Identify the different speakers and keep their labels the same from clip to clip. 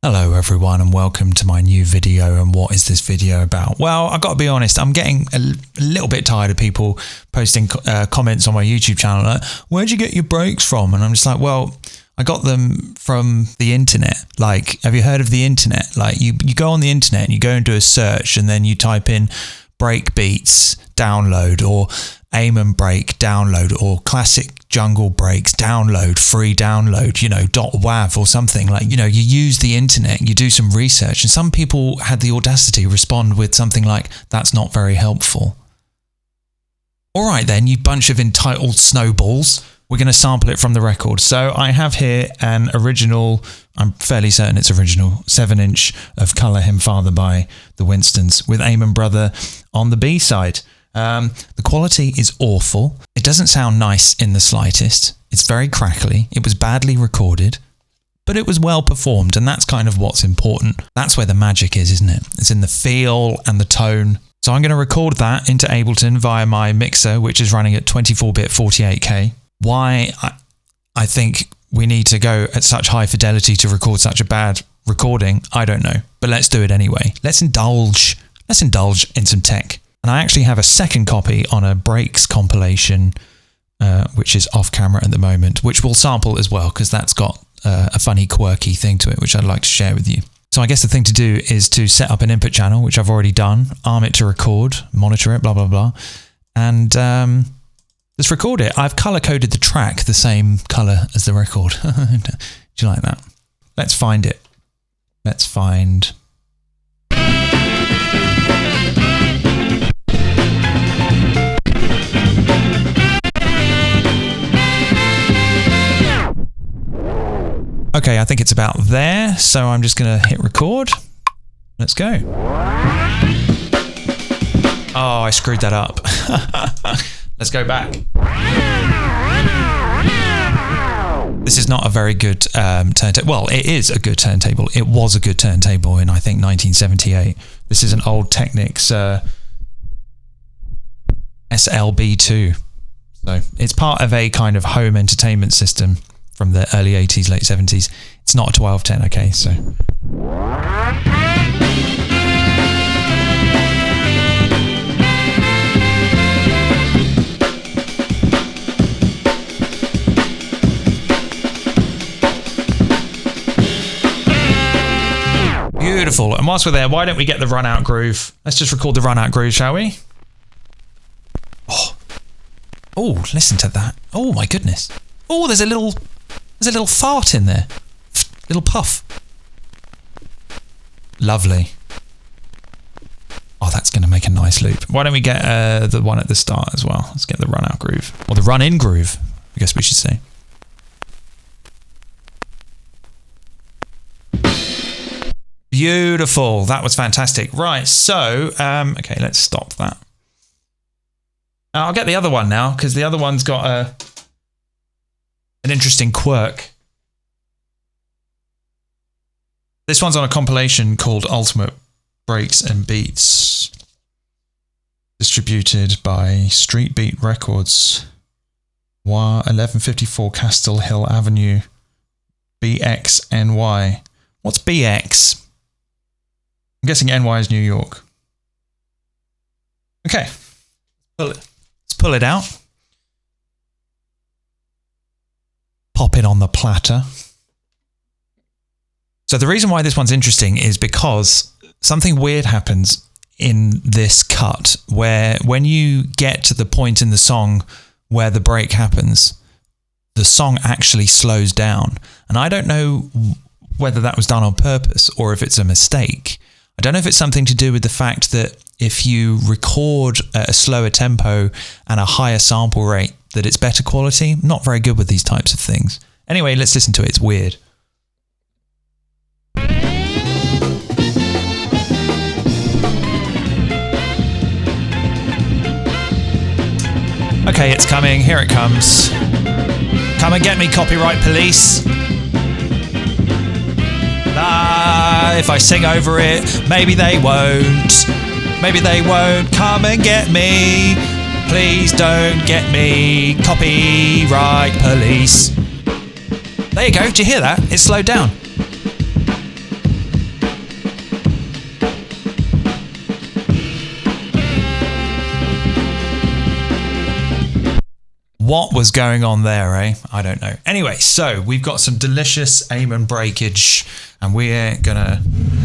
Speaker 1: Hello everyone and welcome to my new video. And what is this video about? Well, I've got to be honest, I'm getting a little bit tired of people posting comments on my YouTube channel like, where'd you get your breaks from? And I'm just like, well, I got them from the internet. Like, have you heard of the internet? Like you go on the internet and you go and do a search and then you type in break beats download or aim and break download or classic jungle breaks download, free download, you know, .wav or something. Like, you know, you use the internet, you do some research, and some people had the audacity to respond with something like, that's not very helpful. All right then, you bunch of entitled snowballs, we're going to sample it from the record. So I have here an original, I'm fairly certain it's original, 7-inch of Colour Him Father by the Winstons with Amen Brother on the B side. The quality is awful. It doesn't sound nice in the slightest. It's very crackly. It was badly recorded, but it was well performed, and that's kind of what's important. That's where the magic is, isn't it? It's in the feel and the tone. So I'm going to record that into Ableton via my mixer, which is running at 24-bit 48K. Why I think we need to go at such high fidelity to record such a bad recording, I don't know. But let's do it anyway. Let's indulge in some tech. And I actually have a second copy on a breaks compilation, which is off camera at the moment, which we'll sample as well, because that's got a funny, quirky thing to it, which I'd like to share with you. So I guess the thing to do is to set up an input channel, which I've already done, arm it to record, monitor it, blah, blah, blah, and just record it. I've color-coded the track the same color as the record. Do you like that? Let's find it. Let's find... Okay, I think it's about there, so I'm just going to hit record. Let's go. Oh, I screwed that up. Let's go back. This is not a very good turntable. Well, it is a good turntable. It was a good turntable in, I think, 1978. This is an old Technics SLB2. So it's part of a kind of home entertainment system from the early 80s, late 70s. It's not a 1210, okay, so. Beautiful. And whilst we're there, why don't we get the run out groove? Let's just record the run out groove, shall we? Oh, listen to that. Oh my goodness. Oh, there's a little fart in there. Little puff. Lovely. Oh, that's going to make a nice loop. Why don't we get the one at the start as well? Let's get the run out groove. Or the run in groove, I guess we should say. Beautiful. That was fantastic. Right, so, okay, let's stop that. I'll get the other one now, because the other one's got an interesting quirk. This one's on a compilation called Ultimate Breaks and Beats, distributed by Street Beat Records, 1154 Castile Hill Avenue, BXNY. What's BX? I'm guessing NY is New York. Okay, let's pull it out. Pop it on the platter. So the reason why this one's interesting is because something weird happens in this cut where when you get to the point in the song where the break happens, the song actually slows down. And I don't know whether that was done on purpose or if it's a mistake. I don't know if it's something to do with the fact that if you record at a slower tempo and a higher sample rate, that it's better quality. I'm not very good with these types of things. Anyway, let's listen to it. It's weird. Okay, it's coming. Here it comes. Come and get me, copyright police. If I sing over it, maybe they won't. Maybe they won't come and get me. Please don't get me, copyright police. There you go. Did you hear that? It slowed down. What was going on there, eh? I don't know. Anyway, so we've got some delicious aim and breakage, and we're gonna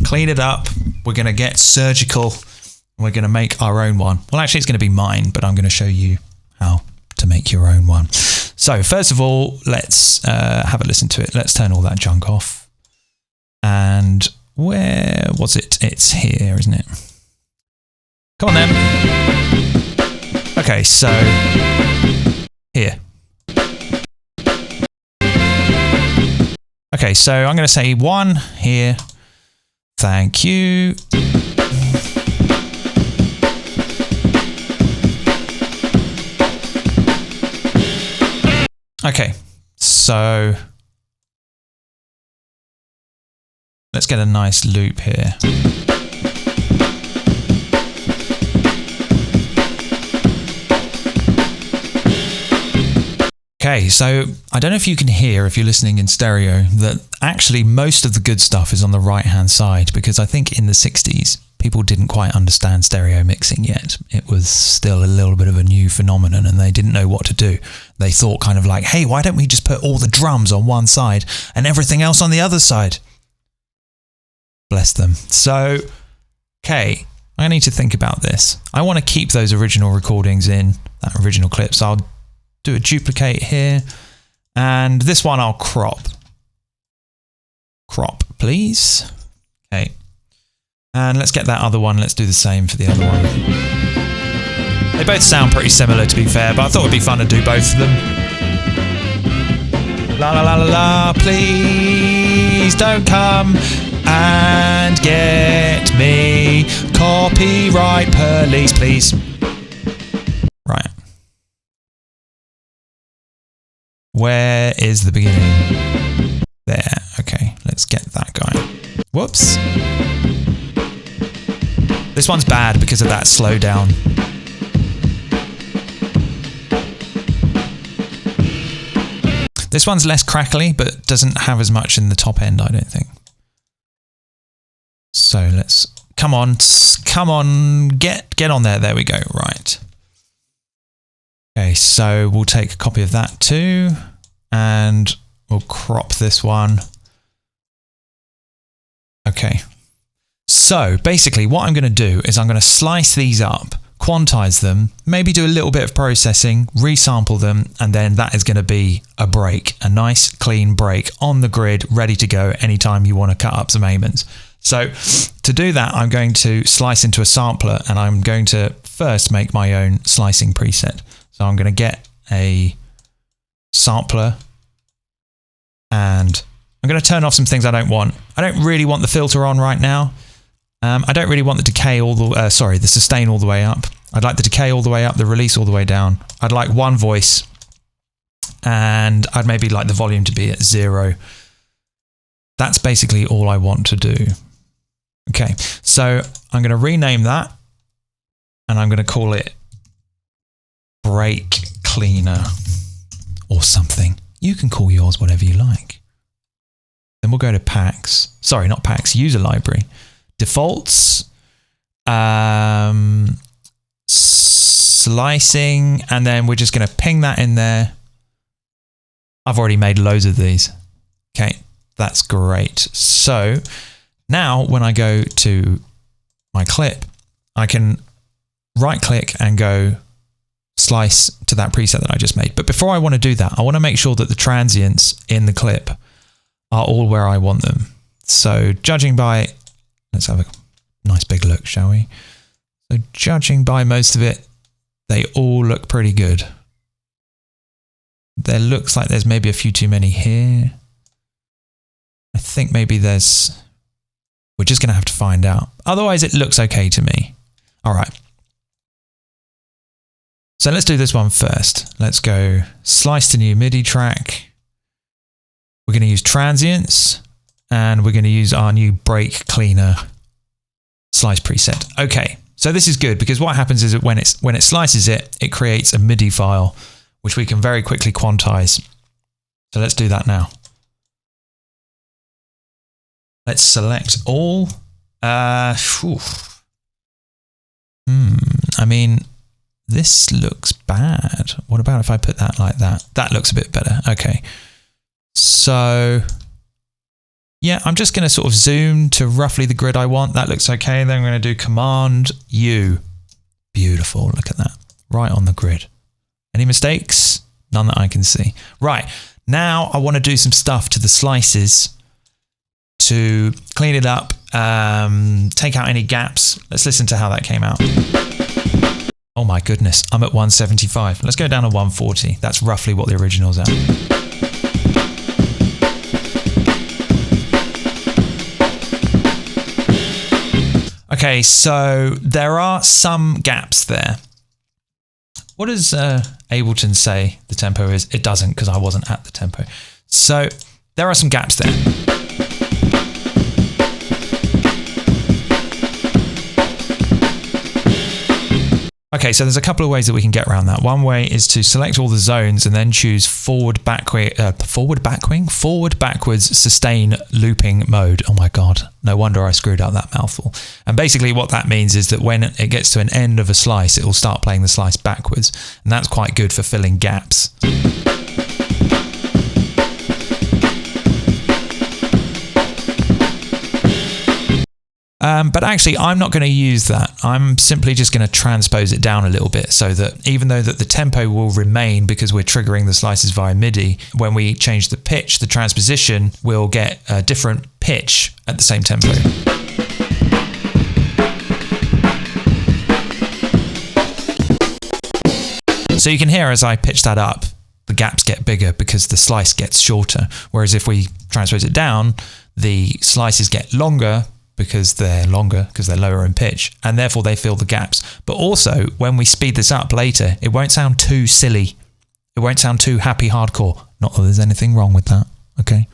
Speaker 1: clean it up. We're gonna get surgical. We're gonna make our own one. Well, actually, it's gonna be mine, but I'm gonna show you how to make your own one. So first of all, let's have a listen to it. Let's turn all that junk off. And where was it? It's here, isn't it? Come on then. Okay, so here. Okay, so I'm going to say 1 here. Thank you. Okay, so let's get a nice loop here. Okay, so I don't know if you can hear, if you're listening in stereo, that actually most of the good stuff is on the right-hand side, because I think in the 60s, people didn't quite understand stereo mixing yet. It was still a little bit of a new phenomenon and they didn't know what to do. They thought kind of like, hey, why don't we just put all the drums on one side and everything else on the other side? Bless them. So, okay, I need to think about this. I want to keep those original recordings in, that original clip, so I'll do a duplicate here, and this one I'll crop. Crop, please. Okay. And let's get that other one. Let's do the same for the other one. They both sound pretty similar, to be fair, but I thought it'd be fun to do both of them. La la la la la, please don't come and get me. Copyright police, please. Right. Where is the beginning? There. Okay, let's get that guy. Whoops. This one's bad because of that slowdown. This one's less crackly, but doesn't have as much in the top end, I don't think. So let's, come on, get on there. There we go, right. Okay, so we'll take a copy of that too, and we'll crop this one. Okay. So basically what I'm going to do is I'm going to slice these up, quantize them, maybe do a little bit of processing, resample them, and then that is going to be a break, a nice clean break on the grid, ready to go anytime you want to cut up some amens. So to do that, I'm going to slice into a sampler, and I'm going to first make my own slicing preset. So I'm going to get a sampler, and I'm going to turn off some things I don't want. I don't really want the filter on right now. I don't really want the decay the sustain all the way up. I'd like the decay all the way up, the release all the way down. I'd like one voice, and I'd maybe like the volume to be at 0. That's basically all I want to do. Okay, so I'm going to rename that, and I'm going to call it Break Cleaner or something. You can call yours whatever you like. Then we'll go to packs. Sorry, not packs, user library. Defaults, slicing, and then we're just going to ping that in there. I've already made loads of these. Okay, that's great. So now when I go to my clip, I can right click and go slice to that preset that I just made. But before I want to do that, I want to make sure that the transients in the clip are all where I want them. So judging by, let's have a nice big look, shall we? So judging by most of it, they all look pretty good. There looks like there's maybe a few too many here. I think maybe there's, we're just going to have to find out. Otherwise it looks okay to me. All right. So let's do this one first. Let's go slice to new MIDI track. We're going to use transients, and we're going to use our new break cleaner slice preset. Okay, so this is good because what happens is that when it slices it, it creates a MIDI file, which we can very quickly quantize. So let's do that now. Let's select all. I mean, this looks bad. What about if I put that like that? That looks a bit better. Okay. So yeah, I'm just going to sort of zoom to roughly the grid I want. That looks okay. Then I'm going to do Command U. Beautiful. Look at that. Right on the grid. Any mistakes? None that I can see. Right. Now I want to do some stuff to the slices to clean it up, take out any gaps. Let's listen to how that came out. Oh my goodness, I'm at 175. Let's go down to 140. That's roughly what the original's at. Okay, so there are some gaps there. What does Ableton say the tempo is? It doesn't, because I wasn't at the tempo. So there are some gaps there. Okay, so there's a couple of ways that we can get around that. One way is to select all the zones and then choose forward backwards sustain looping mode. Oh my God, no wonder I screwed up that mouthful. And basically what that means is that when it gets to an end of a slice, it will start playing the slice backwards. And that's quite good for filling gaps. But actually, I'm not going to use that. I'm simply just going to transpose it down a little bit so that even though that the tempo will remain because we're triggering the slices via MIDI, when we change the pitch, the transposition will get a different pitch at the same tempo. So you can hear as I pitch that up, the gaps get bigger because the slice gets shorter. Whereas if we transpose it down, the slices get longer because they're lower in pitch, and therefore they fill the gaps. But also, when we speed this up later, it won't sound too silly. It won't sound too happy hardcore. Not that there's anything wrong with that, okay?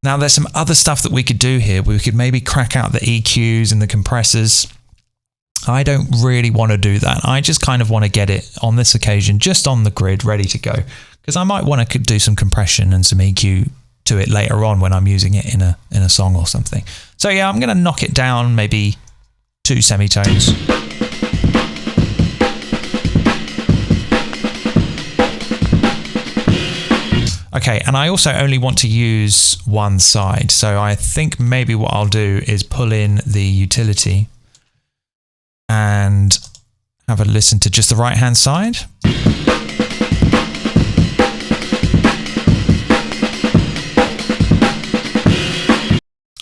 Speaker 1: Now there's some other stuff that we could do here. We could maybe crack out the EQs and the compressors. I don't really want to do that. I just kind of want to get it on this occasion just on the grid, ready to go. Because I might want to do some compression and some EQ to it later on when I'm using it in a song or something. So yeah, I'm going to knock it down maybe 2 semitones. Okay, and I also only want to use one side. So I think maybe what I'll do is pull in the utility and have a listen to just the right hand side.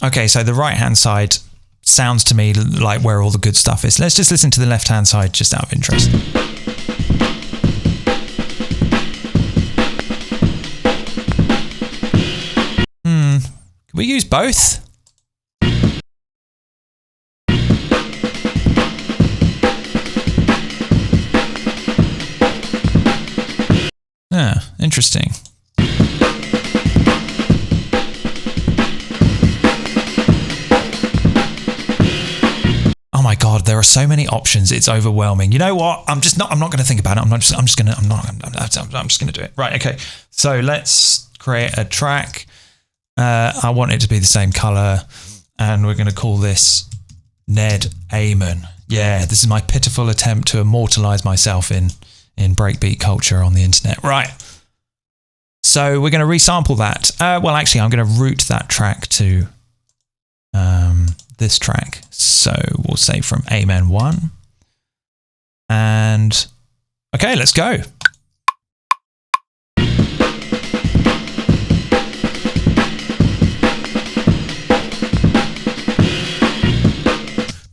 Speaker 1: Okay, so the right hand side sounds to me like where all the good stuff is. Let's just listen to the left hand side just out of interest. Can we use both? Yeah, interesting. Oh my God, there are so many options. It's overwhelming. You know what? I'm not going to think about it. I'm just going to do it. Right. Okay. So let's create a track. I want it to be the same color, and we're going to call this Ned Amon. Yeah, this is my pitiful attempt to immortalize myself in breakbeat culture on the internet. Right. So we're going to resample that. Well, actually, I'm going to route that track to this track. So we'll say from Amen 1. And okay, let's go.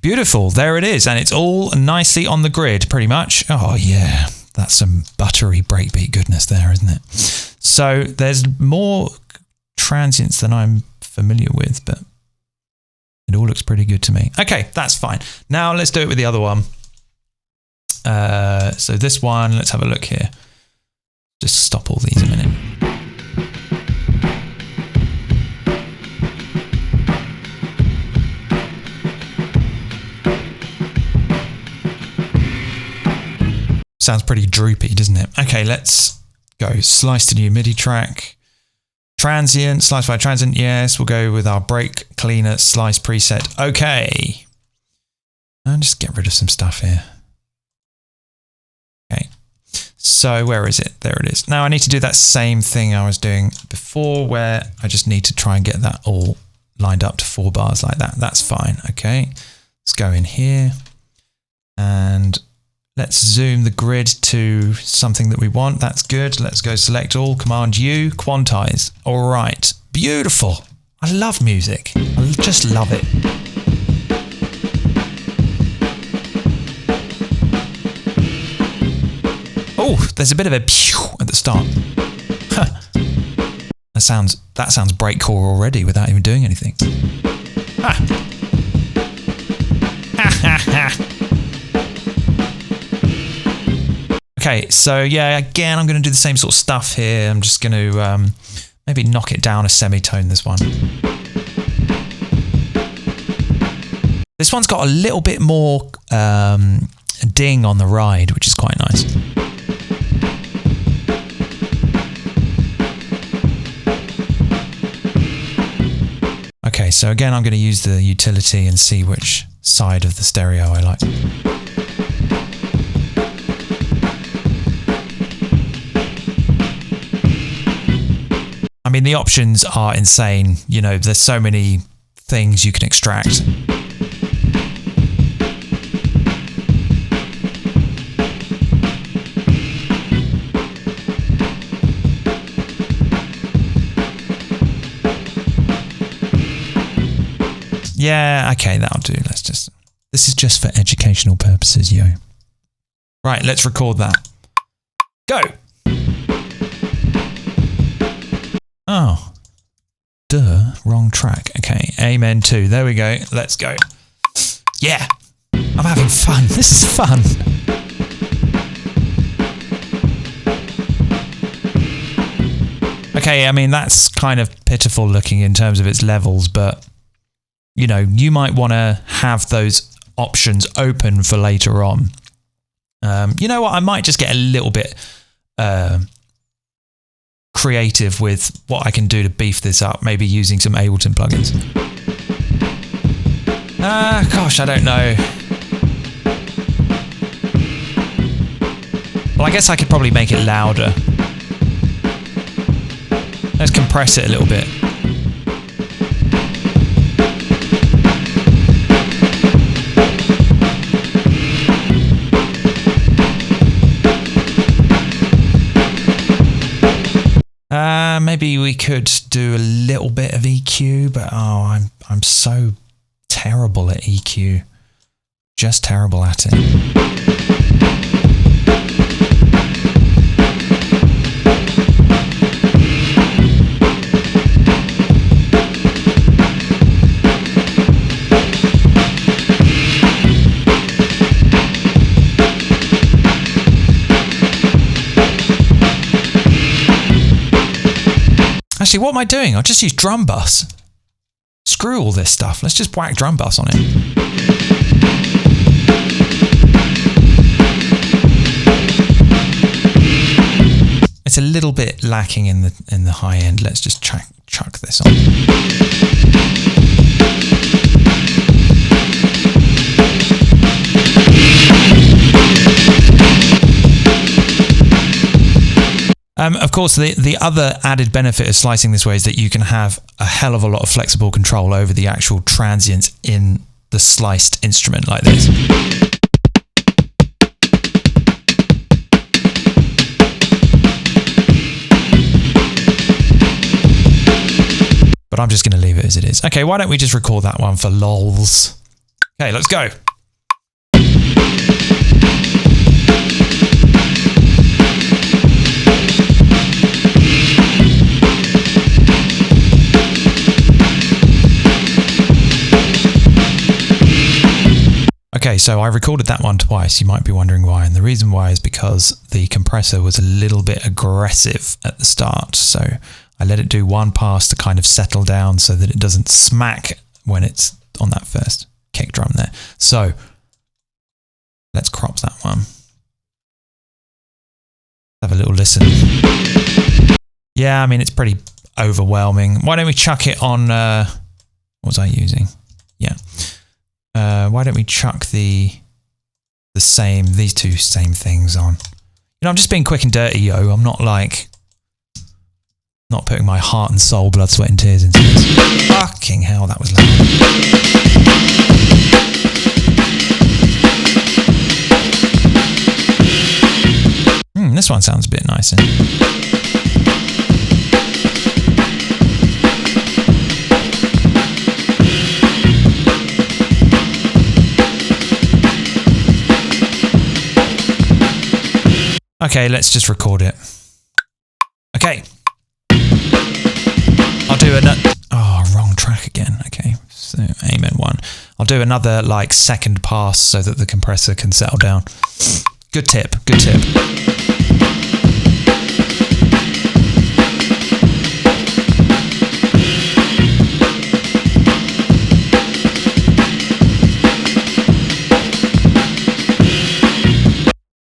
Speaker 1: Beautiful, there it is, and it's all nicely on the grid, pretty much. Oh yeah, that's some buttery breakbeat goodness there, isn't it? So there's more transients than I'm familiar with, but it all looks pretty good to me. Okay, that's fine. Now let's do it with the other one. So this one, let's have a look here. Just stop all these a minute. Sounds pretty droopy, doesn't it? Okay, let's go. Slice to new MIDI track. Transient, slice by transient, yes. We'll go with our break cleaner slice preset. Okay. And just get rid of some stuff here. Okay. So where is it? There it is. Now I need to do that same thing I was doing before, where I just need to try and get that all lined up to 4 bars like that. That's fine. Okay. Let's go in here and let's zoom the grid to something that we want. That's good. Let's go select all, Command U, quantize. All right. Beautiful. I love music. I just love it. Oh, there's a bit of a pew at the start. Huh. That sounds breakcore already without even doing anything. Ha. Ha ha ha. Okay, so yeah, again, I'm going to do the same sort of stuff here. I'm just going to maybe knock it down a semitone, this one. This one's got a little bit more ding on the ride, which is quite nice. Okay, so again, I'm going to use the utility and see which side of the stereo I like. I mean, the options are insane. You know, there's so many things you can extract. Yeah, okay, that'll do. This is just for educational purposes, yo. Right, let's record that. Go! Oh. Duh, wrong track. Okay, Amen 2. There we go. Let's go. Yeah! I'm having fun. This is fun. Okay, I mean, that's kind of pitiful looking in terms of its levels, but you know, you might want to have those options open for later on. You know what? I might just get a little bit creative with what I can do to beef this up. Maybe using some Ableton plugins. Gosh, I don't know. Well, I guess I could probably make it louder. Let's compress it a little bit. Maybe we could do a little bit of EQ, but oh, I'm so terrible at EQ. Just terrible at it. Actually, what am I doing? I'll just use drum bus. Screw all this stuff. Let's just whack drum bus on it. It's a little bit lacking in the high end. Let's just chuck this on. Of course, the other added benefit of slicing this way is that you can have a hell of a lot of flexible control over the actual transients in the sliced instrument like this. But I'm just going to leave it as it is. Okay, why don't we just record that one for lols? Okay, let's go. Okay, so I recorded that one twice. You might be wondering why, and the reason why is because the compressor was a little bit aggressive at the start. So I let it do one pass to kind of settle down so that it doesn't smack when it's on that first kick drum there. So let's crop that one. Have a little listen. Yeah, I mean, it's pretty overwhelming. Why don't we chuck it on, what was I using? Yeah. Why don't we chuck these two same things on? You know, I'm just being quick and dirty, yo. I'm not like, not putting my heart and soul, blood, sweat and tears into this. Fucking hell, that was loud. This one sounds a bit nicer. Okay, let's just record it. Okay. I'll do another... Oh, wrong track again. Okay, so amen one. I'll do another, like, second pass so that the compressor can settle down. Good tip, good tip.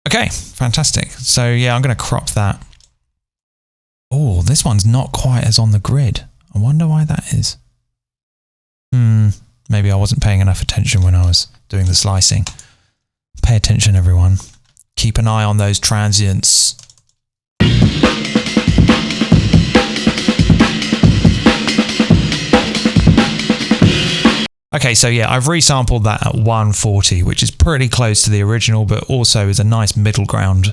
Speaker 1: Okay, fantastic. So yeah, I'm going to crop that. Oh, this one's not quite as on the grid. I wonder why that is. Maybe I wasn't paying enough attention when I was doing the slicing. Pay attention, everyone. Keep an eye on those transients. Okay, so yeah, I've resampled that at 140, which is pretty close to the original, but also is a nice middle ground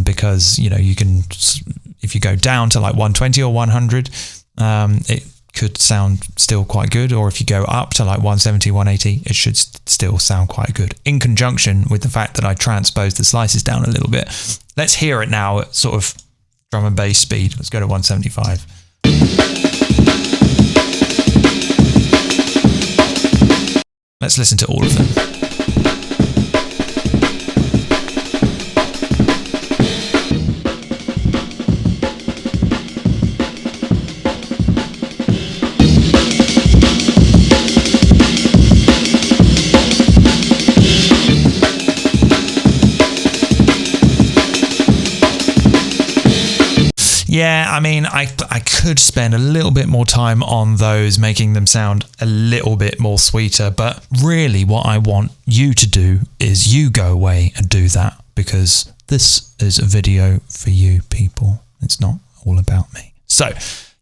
Speaker 1: because, you know, you can, if you go down to like 120 or 100, it could sound still quite good. Or if you go up to like 170, 180, it should still sound quite good. In conjunction with the fact that I transposed the slices down a little bit. Let's hear it now at sort of drum and bass speed. Let's go to 175. Let's listen to all of them. Yeah, I mean, I could spend a little bit more time on those, making them sound a little bit more sweeter, but really what I want you to do is you go away and do that, because this is a video for you people. It's not all about me. So,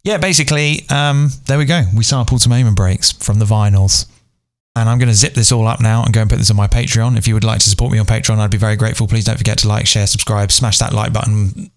Speaker 1: yeah, basically, there we go. We sampled some aim breaks from the vinyls. And I'm going to zip this all up now and go and put this on my Patreon. If you would like to support me on Patreon, I'd be very grateful. Please don't forget to like, share, subscribe, smash that like button.